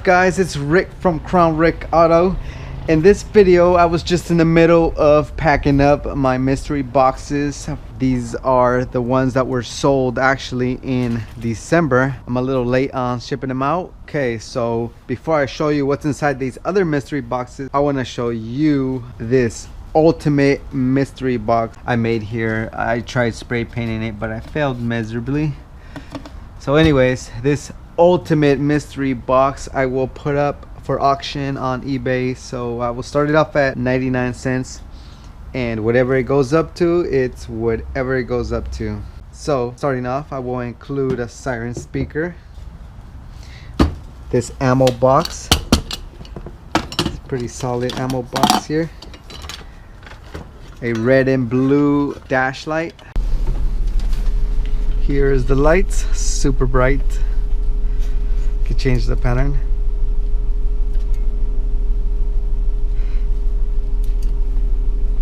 guys? It's Rick from Crown Rick Auto. In this video I was just in the middle of packing up my mystery boxes. These are the ones that were sold actually in December. I'm a little late on shipping them out. Okay, so before I show you what's inside these other mystery boxes, I want to show you this ultimate mystery box I made here. I tried spray painting it, but I failed miserably. So anyways, this ultimate mystery box I will put up for auction on eBay. So I will start it off at 99 cents, and whatever it goes up to, it's whatever it goes up to. So starting off, I will include a siren speaker, this ammo box. It's a pretty solid ammo box here, a red and blue dash light. Here is the lights, super bright. You can change the pattern.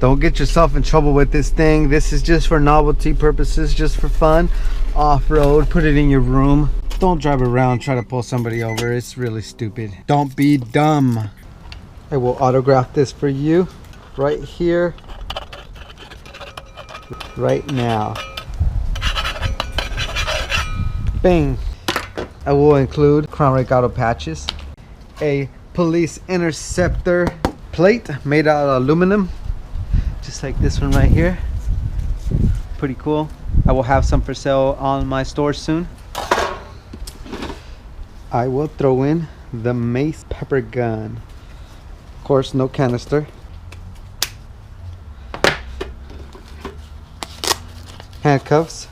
Don't get yourself in trouble with this thing. This is just for novelty purposes, just for fun. Off-road, put it in your room. Don't drive around, try to pull somebody over. It's really stupid. Don't be dumb. I will autograph this for you right here, right now. Bang. I will include Crown Rick Auto patches, a police interceptor plate made out of aluminum, just like this one right here. Pretty cool. I will have some for sale on my store soon. I will throw in the mace pepper gun. Of course, no canister. Handcuffs,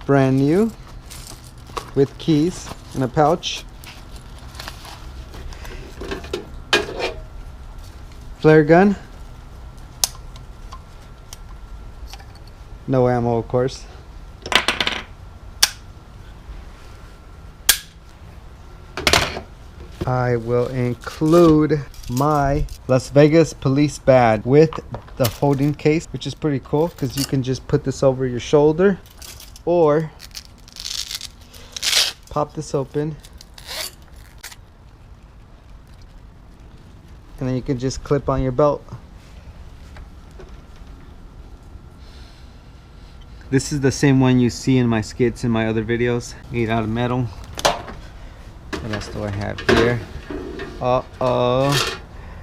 brand new, with keys in a pouch. Flare gun. No ammo, of course. I will include my Las Vegas police badge with the holding case, which is pretty cool because you can just put this over your shoulder or pop this open, and then you can just clip on your belt. This is the same one you see in my skits in my other videos, made out of metal. What else do I have here?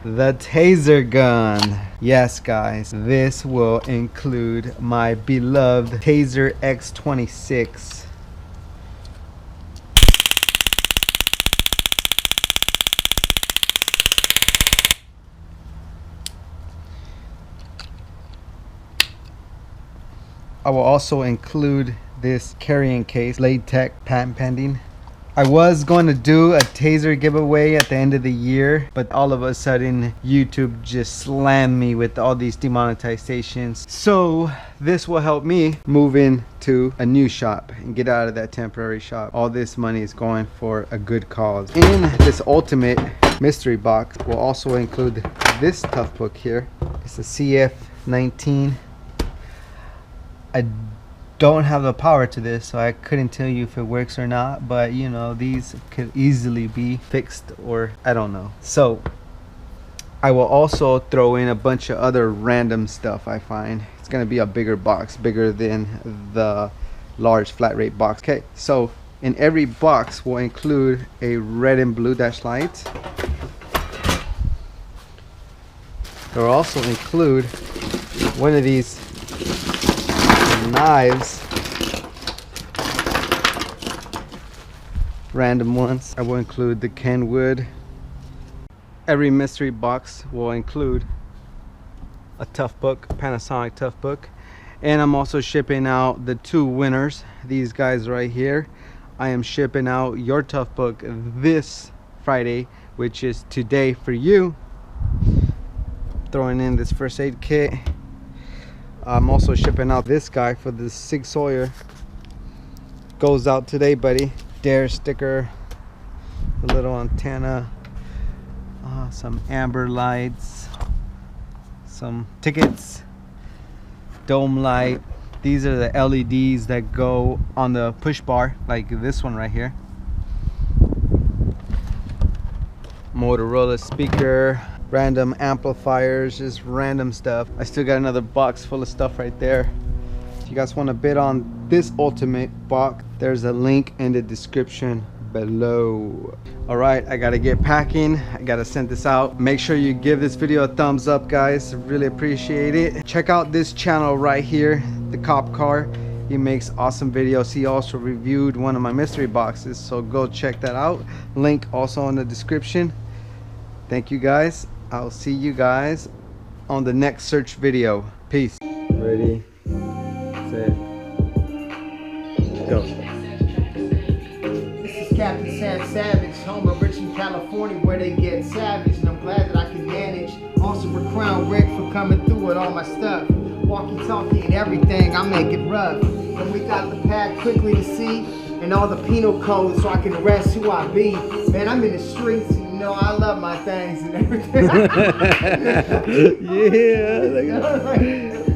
The Taser Gun. Yes guys, this will include my beloved Taser X26. I will also include this carrying case, latex, patent pending. I was going to do a Taser giveaway at the end of the year, but all of a sudden YouTube just slammed me with all these demonetizations. So this will help me move into a new shop and get out of that temporary shop. All this money is going for a good cause. In this ultimate mystery box will also include this tough book here. It's a CF19. I don't have the power to this, so I couldn't tell you if it works or not, but you know, these could easily be fixed, or I don't know. So I will also throw in a bunch of other random stuff I find. It's gonna be a bigger box, bigger than the large flat rate box. Okay, so in every box will include a red and blue dash light. There will also include one of these knives, random ones. I will include the Kenwood. Every mystery box will include a tough book, Panasonic tough book, and I'm also shipping out the two winners, these guys right here. I am shipping out your tough book this Friday, which is today for you. Throwing in this first aid kit. I'm also shipping out this guy for the Sig Sawyer. Goes out today, buddy. Dare sticker, a little antenna, some amber lights, some tickets, dome light. These are the LEDs that go on the push bar, like this one right here. Motorola speaker, random amplifiers, just random stuff. I still got another box full of stuff right there. If you guys want to bid on this ultimate box, there's a link in the description below. All right, I gotta get packing. I gotta send this out. Make sure you give this video a thumbs up, guys. Really appreciate it. Check out this channel right here, the Cop Car. He makes awesome videos. He also reviewed one of my mystery boxes, so go check that out. Link also in the description. Thank you guys. I'll see you guys on the next search video. Peace. Ready, set, go. Captain Sam Savage, home of Richmond, California, where they get savage, and I'm glad that I can manage. Also for Crown Rick for coming through with all my stuff. Walkie-talkie and everything, I make it rough. And we got the pad quickly to see, and all the penal codes so I can rest who I be. Man, I'm in the streets, and you know I love my things and everything. Yeah.